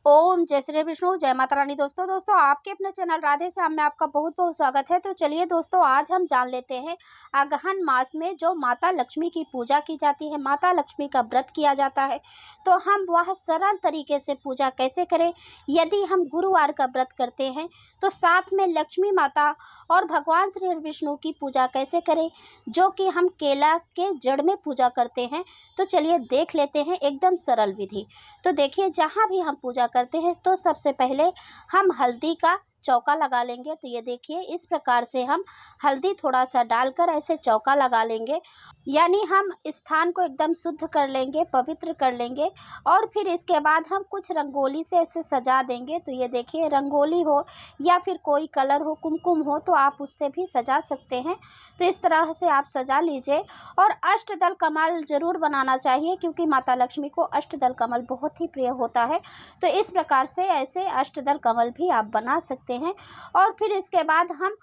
ओम जय श्री विष्णु जय माता रानी। दोस्तों आपके अपने चैनल राधे श्याम में आपका बहुत बहुत स्वागत है। तो चलिए दोस्तों, आज हम जान लेते हैं अगहन मास में जो माता लक्ष्मी की पूजा की जाती है, माता लक्ष्मी का व्रत किया जाता है, तो हम वह सरल तरीके से पूजा कैसे करें। यदि हम गुरुवार का व्रत करते हैं तो साथ में लक्ष्मी माता और भगवान श्री विष्णु की पूजा कैसे करें, जो कि हम केला के जड़ में पूजा करते हैं। तो चलिए देख लेते हैं एकदम सरल विधि। तो देखिए, जहाँ भी हम पूजा करते हैं तो सबसे पहले हम हल्दी का चौका लगा लेंगे। तो ये देखिए, इस प्रकार से हम हल्दी थोड़ा सा डालकर ऐसे चौका लगा लेंगे, यानी हम स्थान को एकदम शुद्ध कर लेंगे, पवित्र कर लेंगे। और फिर इसके बाद हम कुछ रंगोली से ऐसे सजा देंगे। तो ये देखिए, रंगोली हो या फिर कोई कलर हो, कुमकुम हो, तो आप उससे भी सजा सकते हैं। तो इस तरह से आप सजा लीजिए। और अष्टदल कमल जरूर बनाना चाहिए, क्योंकि माता लक्ष्मी को अष्टदल कमल बहुत ही प्रिय होता है। तो इस प्रकार से ऐसे अष्टदल कमल भी आप बना सकते हैं। और फिर इसके बाद हम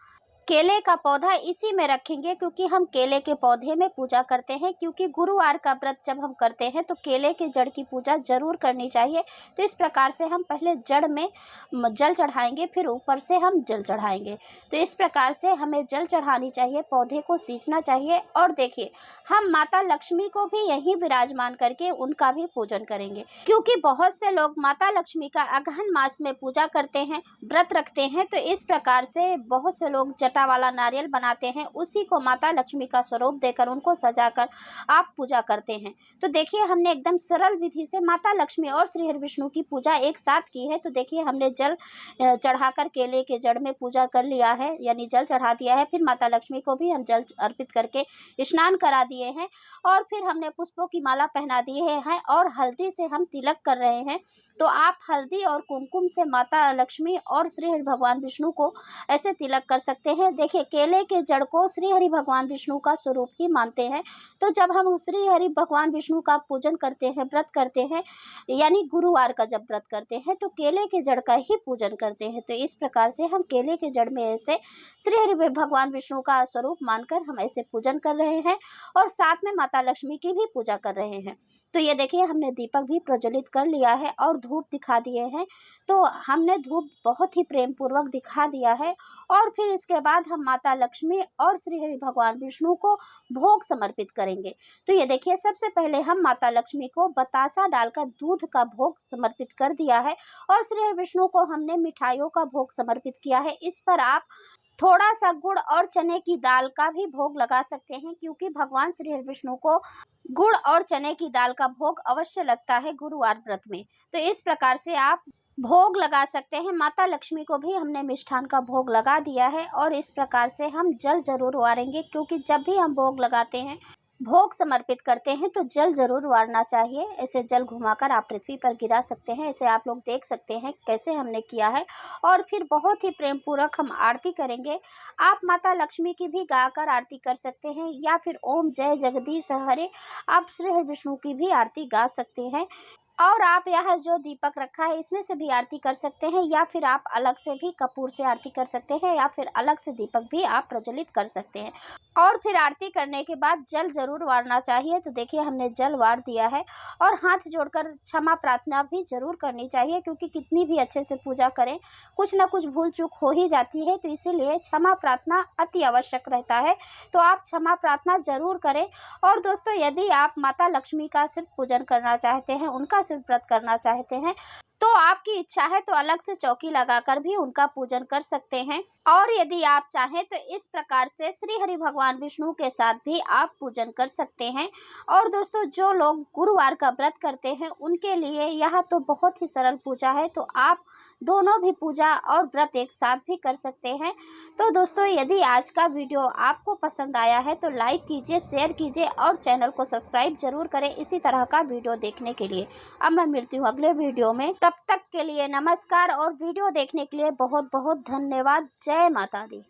केले का पौधा इसी में रखेंगे, क्योंकि हम केले के पौधे में पूजा करते हैं। क्योंकि गुरुवार का व्रत जब हम करते हैं तो केले के जड़ की पूजा जरूर करनी चाहिए। तो इस प्रकार से हम पहले जड़ में जल चढ़ाएंगे, फिर ऊपर से हम जल चढ़ाएंगे। तो इस प्रकार से हमें जल चढ़ानी चाहिए, पौधे को सींचना चाहिए। और देखिए, हम माता लक्ष्मी को भी यहीं विराजमान करके उनका भी पूजन करेंगे, क्योंकि बहुत से लोग माता लक्ष्मी का अगहन मास में पूजा करते हैं, व्रत रखते हैं। तो इस प्रकार से बहुत से लोग जटा वाला नारियल बनाते हैं, उसी को माता लक्ष्मी का स्वरूप देकर उनको सजाकर आप पूजा करते हैं। तो देखिए, हमने एकदम सरल विधि से माता लक्ष्मी और श्री हरि विष्णु की पूजा एक साथ की है। तो देखिए, हमने जल चढ़ाकर केले के जड़ में पूजा कर लिया है, यानी जल चढ़ा दिया है। फिर माता लक्ष्मी को भी हम जल अर्पित करके स्नान करा दिए हैं। और फिर हमने पुष्पों की माला पहना दिए हैं और हल्दी से हम तिलक कर रहे हैं। तो आप हल्दी और कुमकुम से माता लक्ष्मी और श्री हरि भगवान विष्णु को ऐसे तिलक कर सकते हैं। देखिए, केले के जड़ को श्री हरि भगवान विष्णु का स्वरूप ही मानते हैं। तो जब हम श्री हरि भगवान विष्णु का पूजन करते हैं, व्रत करते हैं, यानी गुरुवार का जब व्रत करते हैं, तो केले के जड़ का ही पूजन करते हैं। तो इस प्रकार से हम केले के जड़ में ऐसे श्री हरि भगवान विष्णु का स्वरूप मानकर हम ऐसे पूजन कर रहे हैं और साथ में माता लक्ष्मी की भी पूजा कर रहे हैं। तो ये देखिए, हमने दीपक भी प्रज्वलित कर लिया है और धूप दिखा दिए हैं। तो हमने धूप बहुत ही प्रेम पूर्वक दिखा दिया है। और फिर इसके बाद हम माता लक्ष्मी और श्री हरि भगवान विष्णु को भोग समर्पित करेंगे। तो ये देखिए, सबसे पहले हम माता लक्ष्मी को बतासा डालकर दूध का भोग समर्पित कर दिया है और श्री हरि विष्णु को हमने मिठाइयों का भोग समर्पित किया है। इस पर आप थोड़ा सा गुड़ और चने की दाल का भी भोग लगा सकते हैं, क्योंकि भगवान श्री हरि विष्णु को गुड़ और चने की दाल का भोग अवश्य लगता है गुरुवार व्रत में। तो इस प्रकार से आप भोग लगा सकते हैं। माता लक्ष्मी को भी हमने मिष्ठान का भोग लगा दिया है। और इस प्रकार से हम जल जरूर वारेंगे, क्योंकि जब भी हम भोग लगाते हैं, भोग समर्पित करते हैं, तो जल जरूर वारना चाहिए। ऐसे जल घुमाकर आप पृथ्वी पर गिरा सकते हैं। ऐसे आप लोग देख सकते हैं कैसे हमने किया है। और फिर बहुत ही प्रेम पूर्वक हम आरती करेंगे। आप माता लक्ष्मी की भी गाकर आरती कर सकते हैं, या फिर ओम जय जगदीश हरे आप श्री हरि विष्णु की भी आरती गा सकते हैं। और आप यह जो दीपक रखा है, इसमें से भी आरती कर सकते हैं, या फिर आप अलग से भी कपूर से आरती कर सकते हैं, या फिर अलग से दीपक भी आप प्रज्वलित कर सकते हैं। और फिर आरती करने के बाद जल जरूर वारना चाहिए। तो देखिए, हमने जल वार दिया है। और हाथ जोड़कर क्षमा प्रार्थना भी जरूर करनी चाहिए, क्योंकि कितनी भी अच्छे से पूजा करें, कुछ ना कुछ भूल चूक हो ही जाती है। तो इसीलिए क्षमा प्रार्थना अति आवश्यक रहता है। तो आप क्षमा प्रार्थना जरूर करें। और दोस्तों, यदि आप माता लक्ष्मी का सिर्फ पूजन करना चाहते हैं, उनका सिर्फ व्रत करना चाहते हैं, तो आपकी इच्छा है तो अलग से चौकी लगाकर भी उनका पूजन कर सकते हैं। और यदि आप चाहें तो इस प्रकार से श्री हरि भगवान विष्णु के साथ भी आप पूजन कर सकते हैं। और दोस्तों, जो लोग गुरुवार का व्रत करते हैं, उनके लिए यह तो बहुत ही सरल पूजा है। तो आप दोनों भी पूजा और व्रत एक साथ भी कर सकते हैं। तो दोस्तों, यदि आज का वीडियो आपको पसंद आया है तो लाइक कीजिए, शेयर कीजिए और चैनल को सब्सक्राइब जरूर करें इसी तरह का वीडियो देखने के लिए। अब मैं मिलती हूँ अगले वीडियो में। तब तक के लिए नमस्कार और वीडियो देखने के लिए बहुत बहुत धन्यवाद। जय माता दी।